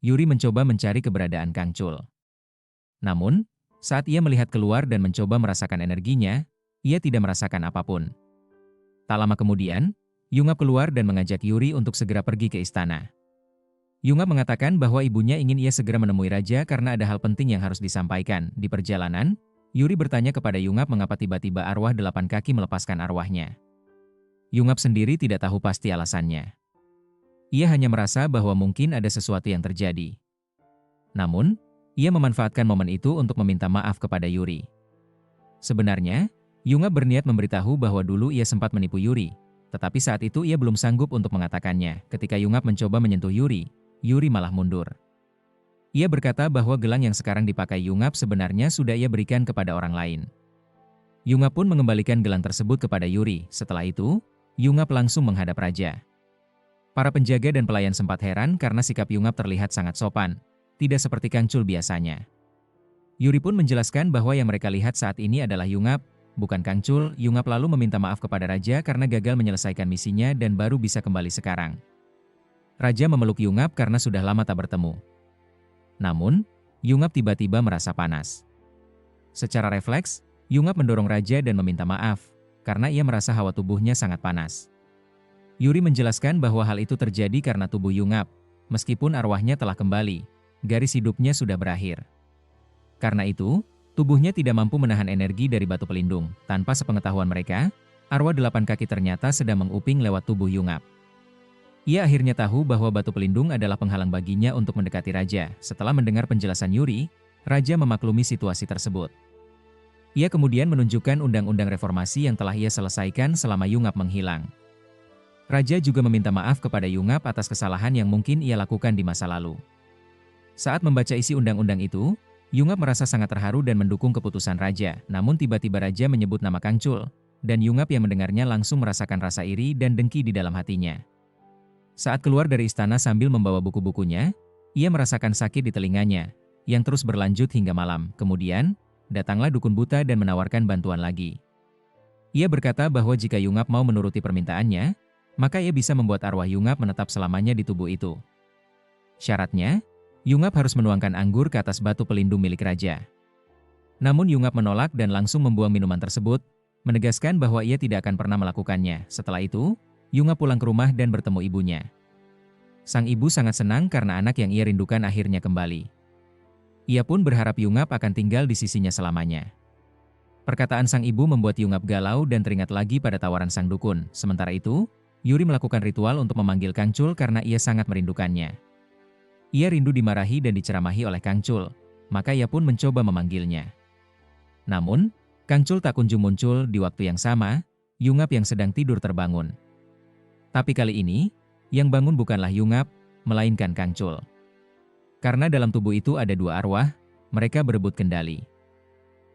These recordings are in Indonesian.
Yuri mencoba mencari keberadaan Kang Chul. Namun, saat ia melihat keluar dan mencoba merasakan energinya, ia tidak merasakan apapun. Tak lama kemudian, Yungap keluar dan mengajak Yuri untuk segera pergi ke istana. Yungap mengatakan bahwa ibunya ingin ia segera menemui raja karena ada hal penting yang harus disampaikan. Di perjalanan, Yuri bertanya kepada Yungap mengapa tiba-tiba arwah 8 kaki melepaskan arwahnya. Yungap sendiri tidak tahu pasti alasannya. Ia hanya merasa bahwa mungkin ada sesuatu yang terjadi. Namun, ia memanfaatkan momen itu untuk meminta maaf kepada Yuri. Sebenarnya, Yungap berniat memberitahu bahwa dulu ia sempat menipu Yuri, tetapi saat itu ia belum sanggup untuk mengatakannya. Ketika Yungap mencoba menyentuh Yuri, Yuri malah mundur. Ia berkata bahwa gelang yang sekarang dipakai Yungap sebenarnya sudah ia berikan kepada orang lain. Yungap pun mengembalikan gelang tersebut kepada Yuri. Setelah itu, Yungap langsung menghadap raja. Para penjaga dan pelayan sempat heran karena sikap Yungap terlihat sangat sopan, tidak seperti Kang Chul biasanya. Yuri pun menjelaskan bahwa yang mereka lihat saat ini adalah Yungap, bukan Kang Chul. Yungap lalu meminta maaf kepada raja karena gagal menyelesaikan misinya dan baru bisa kembali sekarang. Raja memeluk Yungap karena sudah lama tak bertemu. Namun, Yungap tiba-tiba merasa panas. Secara refleks, Yungap mendorong raja dan meminta maaf, karena ia merasa hawa tubuhnya sangat panas. Yuri menjelaskan bahwa hal itu terjadi karena tubuh Yungap, meskipun arwahnya telah kembali, garis hidupnya sudah berakhir. Karena itu, tubuhnya tidak mampu menahan energi dari batu pelindung. Tanpa sepengetahuan mereka, arwah 8 kaki ternyata sedang menguping lewat tubuh Yungap. Ia akhirnya tahu bahwa batu pelindung adalah penghalang baginya untuk mendekati raja. Setelah mendengar penjelasan Yuri, raja memaklumi situasi tersebut. Ia kemudian menunjukkan undang-undang reformasi yang telah ia selesaikan selama Yungap menghilang. Raja juga meminta maaf kepada Yungap atas kesalahan yang mungkin ia lakukan di masa lalu. Saat membaca isi undang-undang itu, Yungap merasa sangat terharu dan mendukung keputusan raja. Namun tiba-tiba raja menyebut nama Kang Chul, dan Yungap yang mendengarnya langsung merasakan rasa iri dan dengki di dalam hatinya. Saat keluar dari istana sambil membawa buku-bukunya, ia merasakan sakit di telinganya, yang terus berlanjut hingga malam. Kemudian, datanglah dukun buta dan menawarkan bantuan lagi. Ia berkata bahwa jika Yungap mau menuruti permintaannya, maka ia bisa membuat arwah Yungap menetap selamanya di tubuh itu. Syaratnya, Yungap harus menuangkan anggur ke atas batu pelindung milik raja. Namun Yungap menolak dan langsung membuang minuman tersebut, menegaskan bahwa ia tidak akan pernah melakukannya. Setelah itu, Yungap pulang ke rumah dan bertemu ibunya. Sang ibu sangat senang karena anak yang ia rindukan akhirnya kembali. Ia pun berharap Yungap akan tinggal di sisinya selamanya. Perkataan sang ibu membuat Yungap galau dan teringat lagi pada tawaran sang dukun. Sementara itu, Yuri melakukan ritual untuk memanggil Kang Chul karena ia sangat merindukannya. Ia rindu dimarahi dan diceramahi oleh Kang Chul, maka ia pun mencoba memanggilnya. Namun, Kang Chul tak kunjung muncul. Di waktu yang sama, Yungap yang sedang tidur terbangun. Tapi kali ini, yang bangun bukanlah Yungap, melainkan Kang Chul. Karena dalam tubuh itu ada 2 arwah, mereka berebut kendali.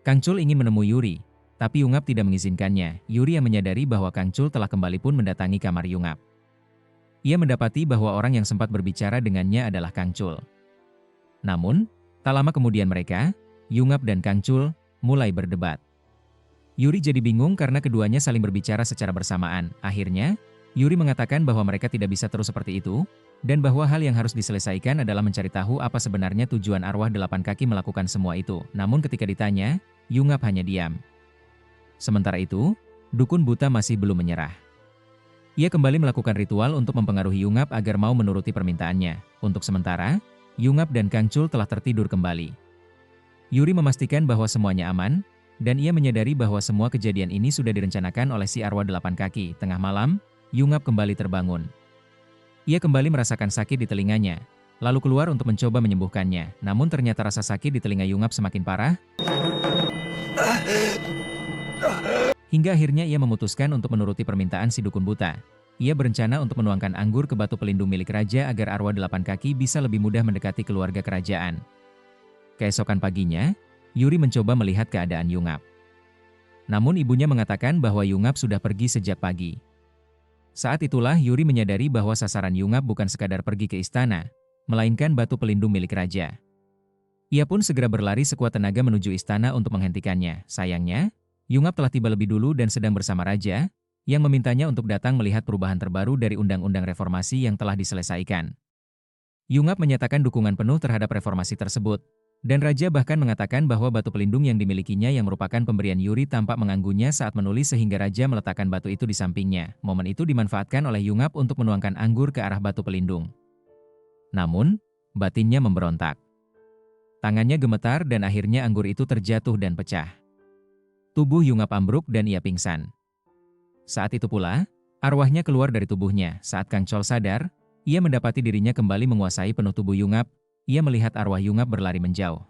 Kang Chul ingin menemui Yuri, tapi Yungap tidak mengizinkannya. Yuri yang menyadari bahwa Kang Chul telah kembali pun mendatangi kamar Yungap. Ia mendapati bahwa orang yang sempat berbicara dengannya adalah Kang Chul. Namun, tak lama kemudian mereka, Yungap dan Kang Chul, mulai berdebat. Yuri jadi bingung karena keduanya saling berbicara secara bersamaan. Akhirnya, Yuri mengatakan bahwa mereka tidak bisa terus seperti itu, dan bahwa hal yang harus diselesaikan adalah mencari tahu apa sebenarnya tujuan arwah 8 kaki melakukan semua itu. Namun ketika ditanya, Yungap hanya diam. Sementara itu, dukun buta masih belum menyerah. Ia kembali melakukan ritual untuk mempengaruhi Yungap agar mau menuruti permintaannya. Untuk sementara, Yungap dan Kang Chul telah tertidur kembali. Yuri memastikan bahwa semuanya aman, dan ia menyadari bahwa semua kejadian ini sudah direncanakan oleh si arwah 8 kaki. Tengah malam, Yungap kembali terbangun. Ia kembali merasakan sakit di telinganya, lalu keluar untuk mencoba menyembuhkannya. Namun ternyata rasa sakit di telinga Yungap semakin parah, hingga akhirnya ia memutuskan untuk menuruti permintaan si dukun buta. Ia berencana untuk menuangkan anggur ke batu pelindung milik raja agar arwah 8 kaki bisa lebih mudah mendekati keluarga kerajaan. Keesokan paginya, Yuri mencoba melihat keadaan Yungap. Namun ibunya mengatakan bahwa Yungap sudah pergi sejak pagi. Saat itulah Yuri menyadari bahwa sasaran Yungap bukan sekadar pergi ke istana, melainkan batu pelindung milik raja. Ia pun segera berlari sekuat tenaga menuju istana untuk menghentikannya. Sayangnya, Yungap telah tiba lebih dulu dan sedang bersama raja, yang memintanya untuk datang melihat perubahan terbaru dari undang-undang reformasi yang telah diselesaikan. Yungap menyatakan dukungan penuh terhadap reformasi tersebut, dan raja bahkan mengatakan bahwa batu pelindung yang dimilikinya yang merupakan pemberian Yuri tampak mengganggunya saat menulis sehingga raja meletakkan batu itu di sampingnya. Momen itu dimanfaatkan oleh Yungap untuk menuangkan anggur ke arah batu pelindung. Namun, batinnya memberontak. Tangannya gemetar dan akhirnya anggur itu terjatuh dan pecah. Tubuh Yungap ambruk dan ia pingsan. Saat itu pula, arwahnya keluar dari tubuhnya. Saat Kang Chol sadar, ia mendapati dirinya kembali menguasai penuh tubuh Yungap. Ia melihat arwah Yungap berlari menjauh.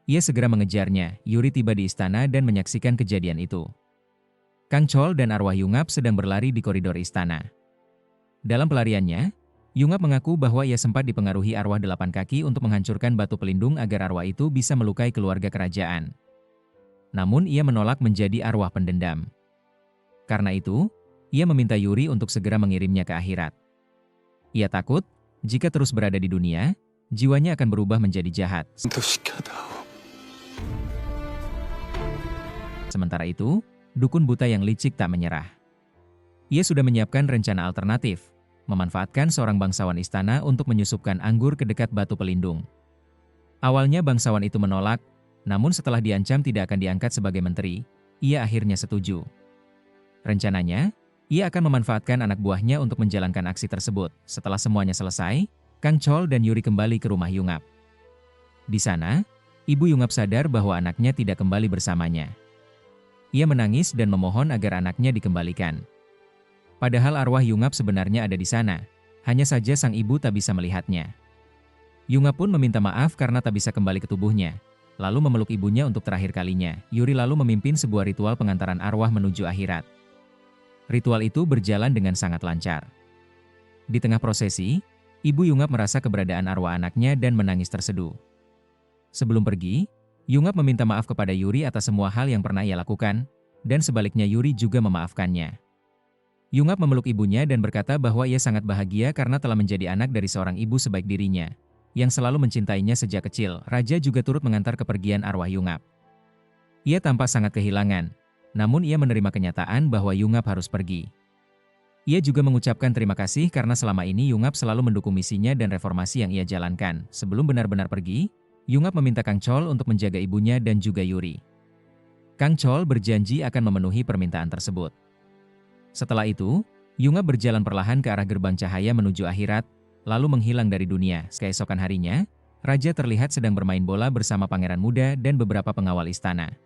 Ia segera mengejarnya. Yuri tiba di istana dan menyaksikan kejadian itu. Kang Chol dan arwah Yungap sedang berlari di koridor istana. Dalam pelariannya, Yungap mengaku bahwa ia sempat dipengaruhi arwah 8 kaki untuk menghancurkan batu pelindung agar arwah itu bisa melukai keluarga kerajaan. Namun ia menolak menjadi arwah pendendam. Karena itu, ia meminta Yuri untuk segera mengirimnya ke akhirat. Ia takut, jika terus berada di dunia, jiwanya akan berubah menjadi jahat. Sementara itu, dukun buta yang licik tak menyerah. Ia sudah menyiapkan rencana alternatif, memanfaatkan seorang bangsawan istana untuk menyusupkan anggur ke dekat batu pelindung. Awalnya bangsawan itu menolak, namun setelah diancam tidak akan diangkat sebagai menteri, ia akhirnya setuju. Rencananya, ia akan memanfaatkan anak buahnya untuk menjalankan aksi tersebut. Setelah semuanya selesai, Kang Chol dan Yuri kembali ke rumah Yungap. Di sana, ibu Yungap sadar bahwa anaknya tidak kembali bersamanya. Ia menangis dan memohon agar anaknya dikembalikan. Padahal arwah Yungap sebenarnya ada di sana, hanya saja sang ibu tak bisa melihatnya. Yungap pun meminta maaf karena tak bisa kembali ke tubuhnya, lalu memeluk ibunya untuk terakhir kalinya. Yuri lalu memimpin sebuah ritual pengantaran arwah menuju akhirat. Ritual itu berjalan dengan sangat lancar. Di tengah prosesi, ibu Yungap merasa keberadaan arwah anaknya dan menangis terseduh. Sebelum pergi, Yungap meminta maaf kepada Yuri atas semua hal yang pernah ia lakukan, dan sebaliknya Yuri juga memaafkannya. Yungap memeluk ibunya dan berkata bahwa ia sangat bahagia karena telah menjadi anak dari seorang ibu sebaik dirinya, yang selalu mencintainya sejak kecil. Raja juga turut mengantar kepergian arwah Yungap. Ia tampak sangat kehilangan, namun ia menerima kenyataan bahwa Yungap harus pergi. Ia juga mengucapkan terima kasih karena selama ini Yungap selalu mendukung misinya dan reformasi yang ia jalankan. Sebelum benar-benar pergi, Yungap meminta Kang Chol untuk menjaga ibunya dan juga Yuri. Kang Chol berjanji akan memenuhi permintaan tersebut. Setelah itu, Yungap berjalan perlahan ke arah gerbang cahaya menuju akhirat, lalu menghilang dari dunia. Keesokan harinya, Raja terlihat sedang bermain bola bersama pangeran muda dan beberapa pengawal istana.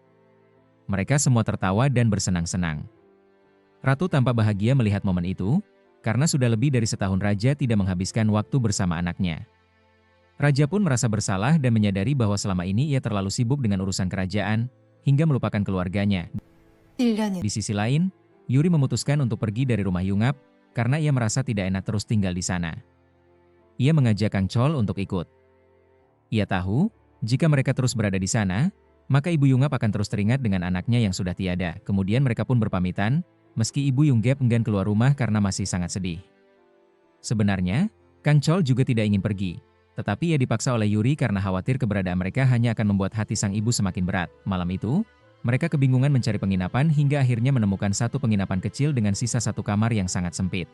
Mereka semua tertawa dan bersenang-senang. Ratu tampak bahagia melihat momen itu, karena sudah lebih dari setahun Raja tidak menghabiskan waktu bersama anaknya. Raja pun merasa bersalah dan menyadari bahwa selama ini ia terlalu sibuk dengan urusan kerajaan, hingga melupakan keluarganya. Di sisi lain, Yuri memutuskan untuk pergi dari rumah Yungap, karena ia merasa tidak enak terus tinggal di sana. Ia mengajak Kang Chol untuk ikut. Ia tahu, jika mereka terus berada di sana, maka ibu Yungap akan terus teringat dengan anaknya yang sudah tiada. Kemudian mereka pun berpamitan, meski ibu Yunggap enggan keluar rumah karena masih sangat sedih. Sebenarnya, Kang Chol juga tidak ingin pergi, tetapi ia dipaksa oleh Yuri karena khawatir keberadaan mereka hanya akan membuat hati sang ibu semakin berat. Malam itu, mereka kebingungan mencari penginapan hingga akhirnya menemukan satu penginapan kecil dengan sisa satu kamar yang sangat sempit.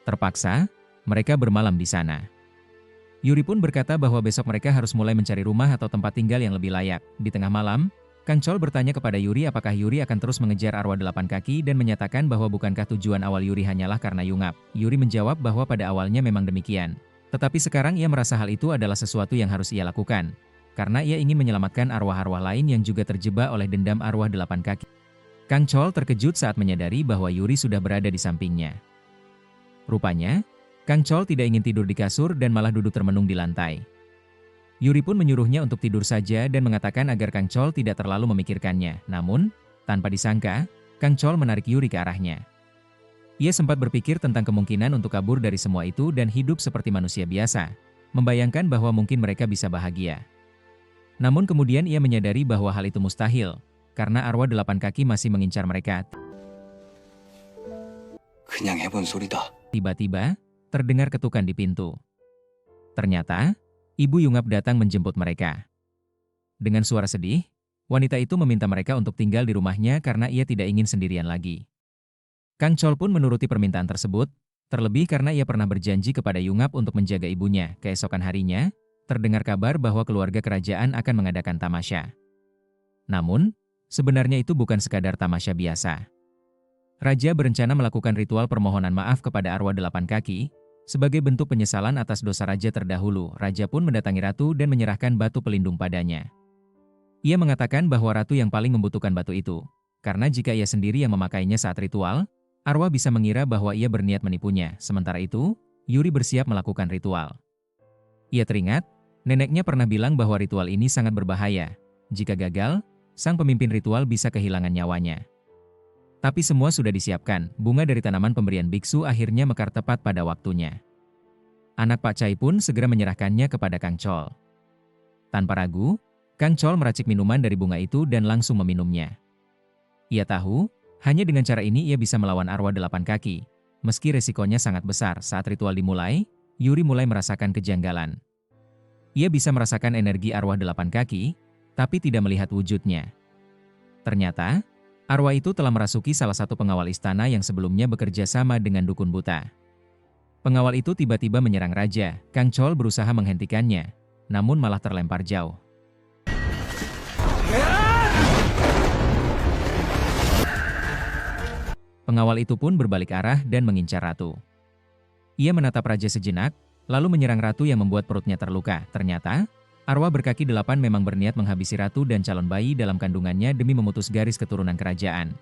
Terpaksa, mereka bermalam di sana. Yuri pun berkata bahwa besok mereka harus mulai mencari rumah atau tempat tinggal yang lebih layak. Di tengah malam, Kang Chol bertanya kepada Yuri apakah Yuri akan terus mengejar arwah 8 kaki dan menyatakan bahwa bukankah tujuan awal Yuri hanyalah karena Yungap. Yuri menjawab bahwa pada awalnya memang demikian. Tetapi sekarang ia merasa hal itu adalah sesuatu yang harus ia lakukan, karena ia ingin menyelamatkan arwah-arwah lain yang juga terjebak oleh dendam arwah 8 kaki. Kang Chol terkejut saat menyadari bahwa Yuri sudah berada di sampingnya. Rupanya, Kang Chol tidak ingin tidur di kasur dan malah duduk termenung di lantai. Yuri pun menyuruhnya untuk tidur saja dan mengatakan agar Kang Chol tidak terlalu memikirkannya. Namun, tanpa disangka, Kang Chol menarik Yuri ke arahnya. Ia sempat berpikir tentang kemungkinan untuk kabur dari semua itu dan hidup seperti manusia biasa, membayangkan bahwa mungkin mereka bisa bahagia. Namun kemudian ia menyadari bahwa hal itu mustahil, karena arwah 8 kaki masih mengincar mereka. 그냥 해본 소리다. Tiba-tiba, terdengar ketukan di pintu. Ternyata, Ibu Yungap datang menjemput mereka. Dengan suara sedih, wanita itu meminta mereka untuk tinggal di rumahnya karena ia tidak ingin sendirian lagi. Kang Chol pun menuruti permintaan tersebut, terlebih karena ia pernah berjanji kepada Yungap untuk menjaga ibunya. Keesokan harinya, terdengar kabar bahwa keluarga kerajaan akan mengadakan tamasya. Namun, sebenarnya itu bukan sekadar tamasya biasa. Raja berencana melakukan ritual permohonan maaf kepada arwah 8 kaki, sebagai bentuk penyesalan atas dosa raja terdahulu. Raja pun mendatangi ratu dan menyerahkan batu pelindung padanya. Ia mengatakan bahwa ratu yang paling membutuhkan batu itu, karena jika ia sendiri yang memakainya saat ritual, arwah bisa mengira bahwa ia berniat menipunya. Sementara itu, Yuri bersiap melakukan ritual. Ia teringat, neneknya pernah bilang bahwa ritual ini sangat berbahaya. Jika gagal, sang pemimpin ritual bisa kehilangan nyawanya. Tapi semua sudah disiapkan, bunga dari tanaman pemberian biksu akhirnya mekar tepat pada waktunya. Anak Pak Chai pun segera menyerahkannya kepada Kang Chol. Tanpa ragu, Kang Chol meracik minuman dari bunga itu dan langsung meminumnya. Ia tahu, hanya dengan cara ini ia bisa melawan arwah 8 kaki. Meski resikonya sangat besar, saat ritual dimulai, Yuri mulai merasakan kejanggalan. Ia bisa merasakan energi arwah 8 kaki, tapi tidak melihat wujudnya. Ternyata, arwah itu telah merasuki salah satu pengawal istana yang sebelumnya bekerja sama dengan dukun buta. Pengawal itu tiba-tiba menyerang raja. Kang Chol berusaha menghentikannya, namun malah terlempar jauh. Pengawal itu pun berbalik arah dan mengincar ratu. Ia menatap raja sejenak, lalu menyerang ratu yang membuat perutnya terluka. Ternyata, arwah berkaki 8 memang berniat menghabisi ratu dan calon bayi dalam kandungannya demi memutus garis keturunan kerajaan.